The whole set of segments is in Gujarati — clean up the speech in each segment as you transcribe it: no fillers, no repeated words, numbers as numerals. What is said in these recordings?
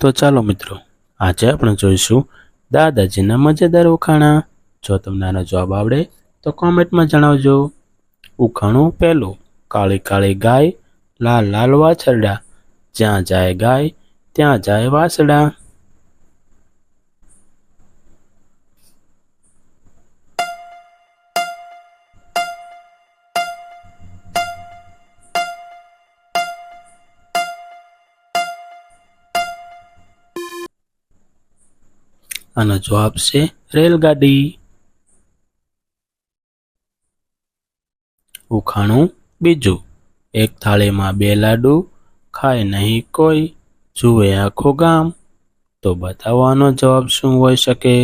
તો ચાલો મિત્રો, આજે આપણે જોઈશું દાદાજીના મજેદાર ઉખાણા. જો તમને આનો જવાબ આવડે તો કોમેન્ટમાં જણાવજો. ઉખાણું પહેલું. કાળી કાળી ગાય, લાલ લાલ વાછરડા, જ્યાં જાય ગાય ત્યાં જાય વાસડા. આનો જવાબ છે રેલગાડી. ઉખાણું બીજું. એક થાળીમાં બે લાડુ, ખાય નહીં કોઈ, જુએ આખું ગામ. તો બતાવો આનો જવાબ શું હોઈ શકે?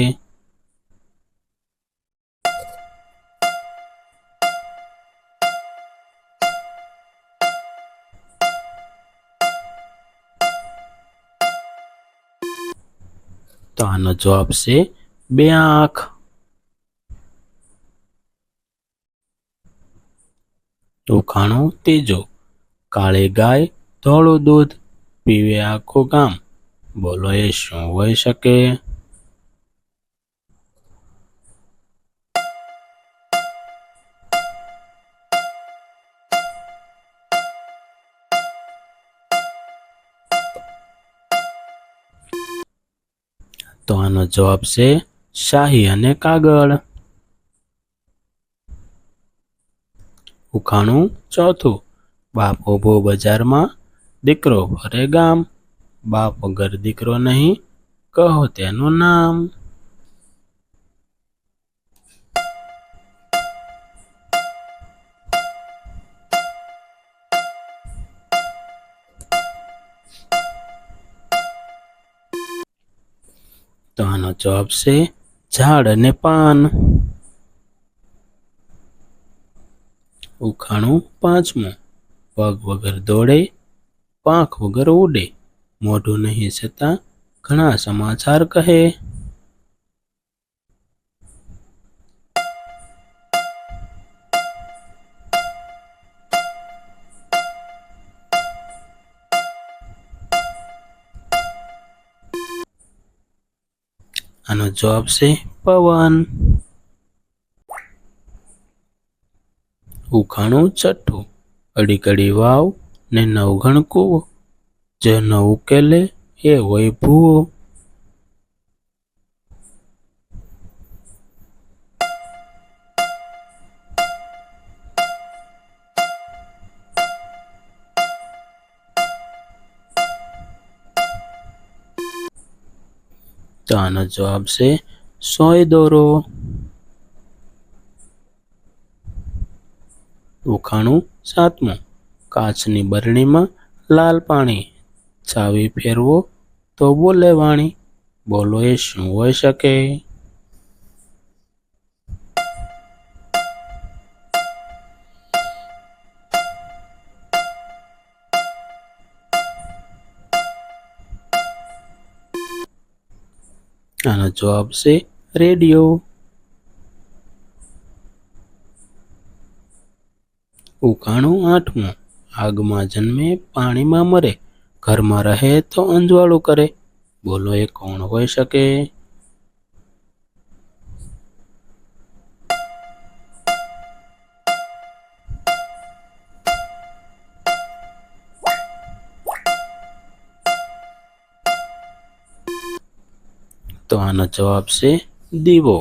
તો આનો જવાબ છે બે આંખ. ઉખાણું ત્રીજું. કાળી ગાય, ધોળું દૂધ, પીવે આખું ગામ. બોલો એ શું હોઈ શકે? તો આનો જવાબ છે શાહી અને કાગળ. ઉખાણું ચોથું. બાપ ઊભો બજારમાં, દીકરો ફરે ગામ. બાપ વગર દીકરો નહીં, કહો તેનું નામ. તો આનો જવાબ છે ઝાડ અને પાન. ઉખાણું પાંચમું. પગ વગર દોડે, પાંખ વગર ઉડે, મોઢું નહીં છતાં ઘણા સમાચાર કહે. આનો જવાબ છે પવન. ઉખાણું છઠ્ઠું. અડી કડી વાવ ને નવઘણ કૂવો, જે ન ઉકેલે એ હોય ભૂવો. તો આનો જવાબ છે સોય દોરો. ઉખાણું સાતમું. કાચની બરણીમાં લાલ પાણી, ચાવી ફેરવો તો બોલે વાણી. બોલો એ શું હોઈ શકે? આનો જવાબ છે રેડિયો. ઉખાણું આઠમું. આગમાં જન્મે પાણીમાં મરે, ઘરમાં રહે તો અંજવાળું કરે. બોલો એ કોણ હોઈ શકે? તો આનો જવાબ છે દીવો.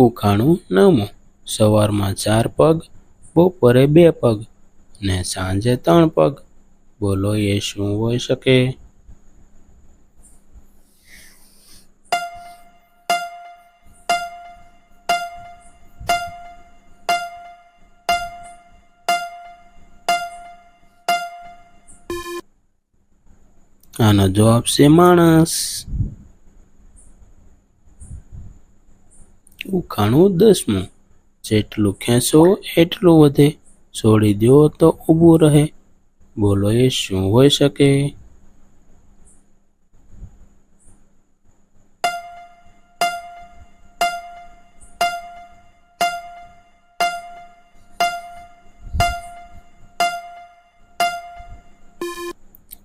ઉખાણું નવમું. સવારમાં 4 પગ, બપોરે 2 પગ ને સાંજે 3 પગ. બોલો એ શું હોઈ શકે? આનો જવાબ છે માણસ. ઉખાણું 10મું. જેટલું ખેંચો એટલું વધે, છોડી દો તો ઊભું રહે. બોલો એ શું હોઈ શકે?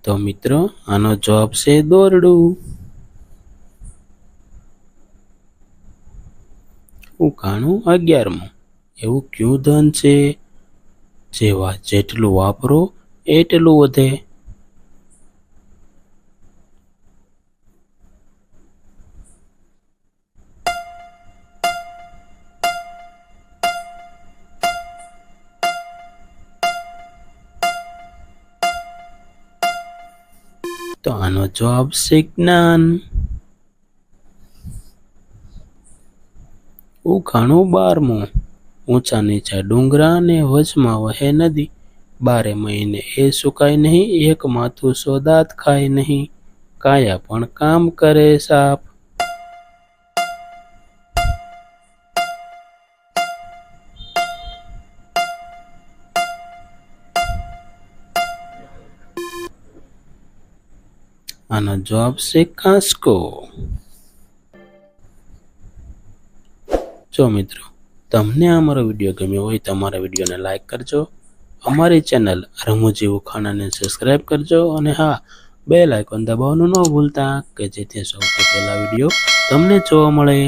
તો મિત્રો આનો જવાબ છે દોરડું. ઉખાણું 11. એવું કયું ધન છે જેવા જેટલું વાપરો એટલું વધે? તો આનો જવાબ છે જ્ઞાન. ઉખાણું 12. ઊંચા નીચા ડુંગરા ને વચમાં વહે નદી, 12 મહિને એ સુકાય નહીં, એક માથું સો દાંત ખાય નહીં, કાયા પણ કામ કરે સાપ. આનો જવાબ છે કાંસકો. જો મિત્રો તમને અમારો વિડીયો ગમ્યો હોય તો અમારા વિડીયોને લાઈક કરજો, અમારી ચેનલ રમૂજી ઉખાણાને સબસ્ક્રાઈબ કરજો અને હા, બેલ આઇકોન દબાવવાનું ન ભૂલતા કે જેથી સૌથી પહેલા વિડીયો તમને જોવા મળે.